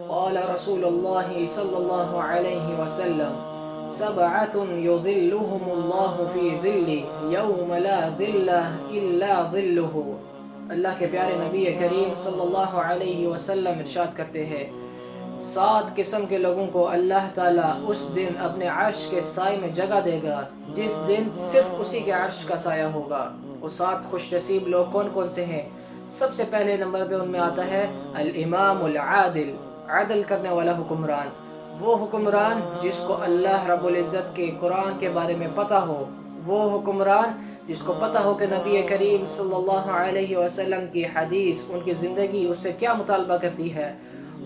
قال رسول اللہ صلی اللہ علیہ وسلم سبعۃ یظلهم اللہ فی ظلہ یوم لا ظل الا ظلہ۔ اللہ کے پیارے نبی کریم صلی اللہ علیہ وسلم ارشاد کرتے ہیں 7 قسم کے لوگوں کو اللہ تعالیٰ اس دن اپنے عرش کے سائے میں جگہ دے گا جس دن صرف اسی کے عرش کا سایہ ہوگا۔ وہ 7 خوش نصیب لوگ کون کون سے ہیں؟ سب سے پہلے نمبر پہ ان میں آتا ہے الامام العادل، عدل کرنے والا حکمران۔ وہ حکمران جس کو اللہ رب العزت کے قرآن کے بارے میں پتہ ہو، وہ حکمران جس کو پتہ ہو کہ نبی کریم صلی اللہ علیہ وسلم کی حدیث، ان کی زندگی اس سے کیا مطالبہ کرتی ہے۔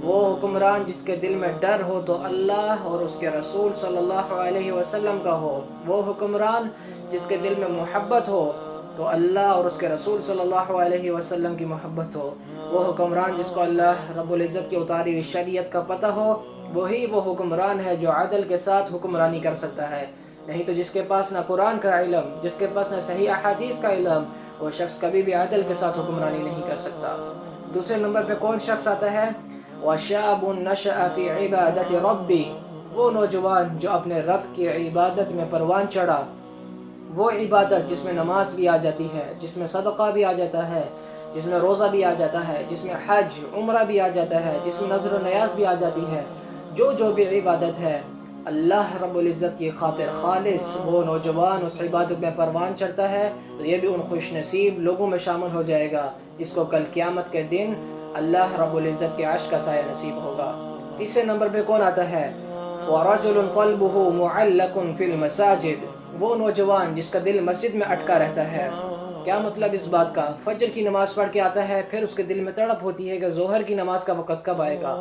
وہ حکمران جس کے دل میں ڈر ہو تو اللہ اور اس کے رسول صلی اللہ علیہ وسلم کا ہو۔ وہ حکمران جس کے دل میں محبت ہو تو اللہ اور اس کے رسول صلی اللہ علیہ وسلم کی محبت ہو۔ وہ حکمران جس کو اللہ رب العزت کی اتاری ہوئی شریعت کا پتہ ہو، وہی وہ حکمران ہے جو عدل کے ساتھ حکمرانی کر سکتا ہے۔ نہیں تو جس کے پاس نہ قرآن کا علم، جس کے پاس نہ صحیح احادیث کا علم، وہ شخص کبھی بھی عدل کے ساتھ حکمرانی نہیں کر سکتا۔ دوسرے نمبر پہ کون شخص آتا ہے؟ وَشَابٌ نَشَأَ فِي عِبَادَةِ رَبِّهِ، وہ نوجوان جو اپنے رب کی عبادت میں پروان چڑھا۔ وہ عبادت جس میں نماز بھی آ جاتی ہے، جس میں صدقہ بھی آ جاتا ہے، جس میں روزہ بھی آ جاتا ہے، جس میں حج عمرہ بھی آ جاتا ہے، جس میں نذر و نیاز بھی آ جاتی ہے۔ جو بھی عبادت ہے اللہ رب العزت کی خاطر خالص، وہ نوجوان اس عبادت میں پروان چڑھتا ہے تو یہ بھی ان خوش نصیب لوگوں میں شامل ہو جائے گا جس کو کل قیامت کے دن اللہ رب العزت کے عرش کا سایہ نصیب ہوگا۔ تیسرے نمبر پہ کون آتا ہے؟ وَرَجُلٌ قَلْبُهُ مُعَلَّقٌ فِي الْمَسَاجِدِ، وہ نوجوان جس کا دل مسجد میں اٹکا رہتا ہے۔ کیا مطلب اس بات کا؟ فجر کی نماز پڑھ کے آتا ہے، پھر اس کے دل میں تڑپ ہوتی ہے کہ ظہر کی نماز کا وقت کب آئے گا۔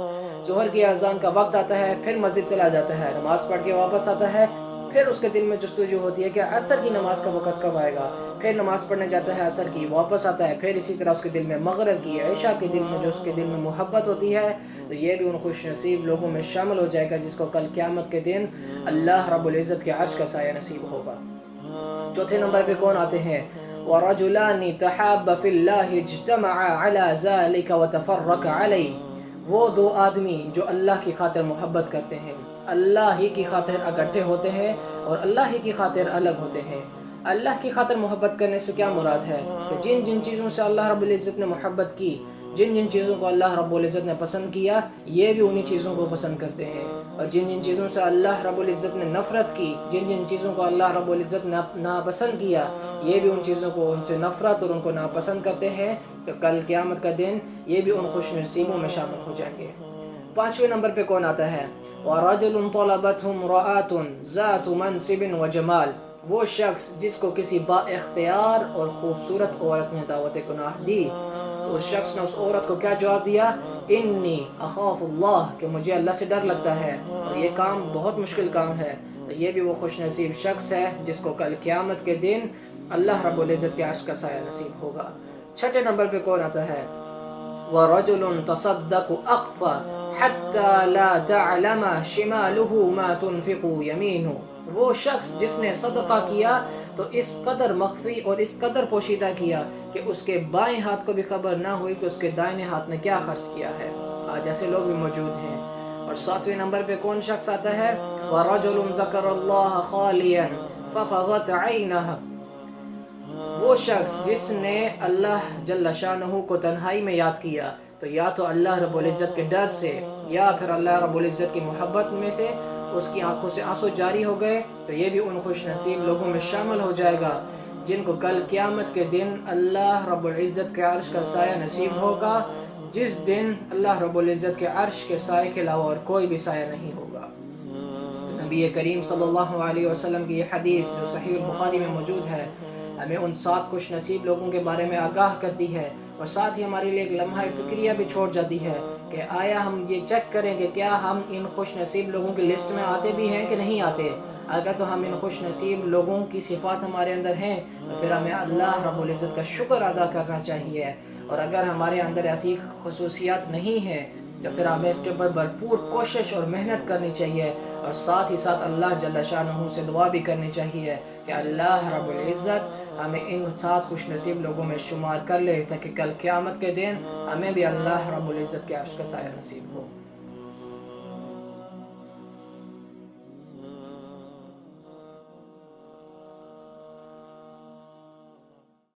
ظہر کی اذان کا وقت آتا ہے، پھر مسجد چلا جاتا ہے، نماز پڑھ کے واپس آتا ہے، پھر اس کے دل میں جستجو ہوتی ہے کہ عصر کی نماز کا وقت کب آئے گا، پھر نماز پڑھنے جاتا ہے عصر کی، واپس آتا ہے، پھر اسی طرح اس کے دل میں مغرب کی، عشاء کے دل میں جو اس کے دل میں محبت ہوتی ہے، تو یہ بھی ان خوش نصیب لوگوں میں شامل ہو جائے گا جس کو کل قیامت کے دن اللہ رب العزت کے عرش کا سایہ نصیب ہوگا۔ چوتھے نمبر پہ کون آتے ہیں؟ وَرَجُلَانِ تَحَابَّ فِي اللَّهِ اجْتَمَعَا عَلَى ذَلِكَ وَتَفَرَّقَ عَلَيْهِ، وہ 2 آدمی جو اللہ کی خاطر محبت کرتے ہیں، اللہ ہی کی خاطر اکٹھے ہوتے ہیں اور اللہ ہی کی خاطر الگ ہوتے ہیں۔ اللہ کی خاطر محبت کرنے سے کیا مراد ہے؟ کہ جن جن چیزوں سے اللہ رب العزت نے محبت کی، جن جن چیزوں کو اللہ رب العزت نے پسند کیا، یہ بھی انہی چیزوں کو پسند کرتے ہیں، اور جن جن چیزوں سے اللہ رب العزت نے نفرت کی، جن جن چیزوں کو اللہ رب العزت نے ناپسند کیا، یہ بھی ان چیزوں کو ان سے نفرت اور ان کو ناپسند کرتے ہیں کہ کل قیامت کا دن یہ بھی ان خوش نصیبوں میں شامل ہو جائیں گے۔ 5ویں نمبر پہ کون آتا ہے؟ وَرَجُلٌ طَلَبَتْهُ امْرَأَةٌ ذَاتُ مَنْصِبٍ وَجَمَالٍ، وہ شخص جس کو کسی با اختیار اور خوبصورت عورت نے دعوت گناہ دی تو اس شخص نے اس عورت کو کیا جواب دیا؟ انی اخاف اللہ، کہ مجھے اللہ سے ڈر لگتا ہے اور یہ کام بہت مشکل کام ہے۔ تو یہ بھی وہ خوش نصیب شخص ہے جس کو کل قیامت کے دن اللہ رب العزت کے عرش کا سایہ نصیب ہوگا۔ 6 نمبر پہ کون آتا ہے؟ وَرَجُلٌ تَصَدَّقُ أَخْفَى حَتَّى لَا تَعْلَمَ شِمَالُهُ مَا تُنْفِقُ يَمِينُهُ، وہ شخص جس نے صدقہ کیا تو اس قدر مخفی اور اس قدر پوشیدہ کیا کہ اس کے بائیں ہاتھ کو بھی خبر نہ ہوئی کہ اس کے دائیں ہاتھ نے کیا خرچ کیا ہے۔ آج ایسے لوگ بھی موجود ہیں۔ اور 7ویں نمبر پہ کون شخص آتا ہے؟ وَرَجُلٌ ذَكَرَ اللَّهَ خَالِيًا فَفَضَتْ عَيْنَهُ، وہ شخص جس نے اللہ جل شانہ کو تنہائی میں یاد کیا تو یا تو اللہ رب العزت کے ڈر سے یا پھر اللہ رب العزت کی محبت میں سے اس کی آنکھوں سے آنسو جاری ہو گئے، تو یہ بھی ان خوش نصیب لوگوں میں شامل ہو جائے گا جن کو کل قیامت کے دن اللہ رب العزت کے عرش کا سایہ نصیب ہوگا، جس دن اللہ رب العزت کے عرش کے سائے کے علاوہ اور کوئی بھی سایہ نہیں ہوگا۔ نبی کریم صلی اللہ علیہ وسلم کی یہ حدیث جو صحیح بخاری میں موجود ہے ہمیں ان 7 خوش نصیب لوگوں کے بارے میں آگاہ کرتی ہے، اور ساتھ ہی ہمارے لیے ایک لمحہ فکریہ بھی چھوڑ جاتی ہے کہ آیا ہم یہ چیک کریں کہ کیا ہم ان خوش نصیب لوگوں کی لسٹ میں آتے بھی ہیں کہ نہیں آتے۔ اگر تو ہم ان خوش نصیب لوگوں کی صفات ہمارے اندر ہیں تو پھر ہمیں اللہ رب العزت کا شکر ادا کرنا چاہیے، اور اگر ہمارے اندر ایسی خصوصیات نہیں ہیں تو پھر ہمیں اس کے اوپر بھرپور کوشش اور محنت کرنی چاہیے، اور ساتھ ہی ساتھ اللہ جل شانہ سے دعا بھی کرنی چاہیے کہ اللہ رب العزت ہمیں ان 7 خوش نصیب لوگوں میں شمار کر لے تاکہ کل قیامت کے دن ہمیں بھی اللہ رب العزت کے عرش کا سایہ نصیب ہو۔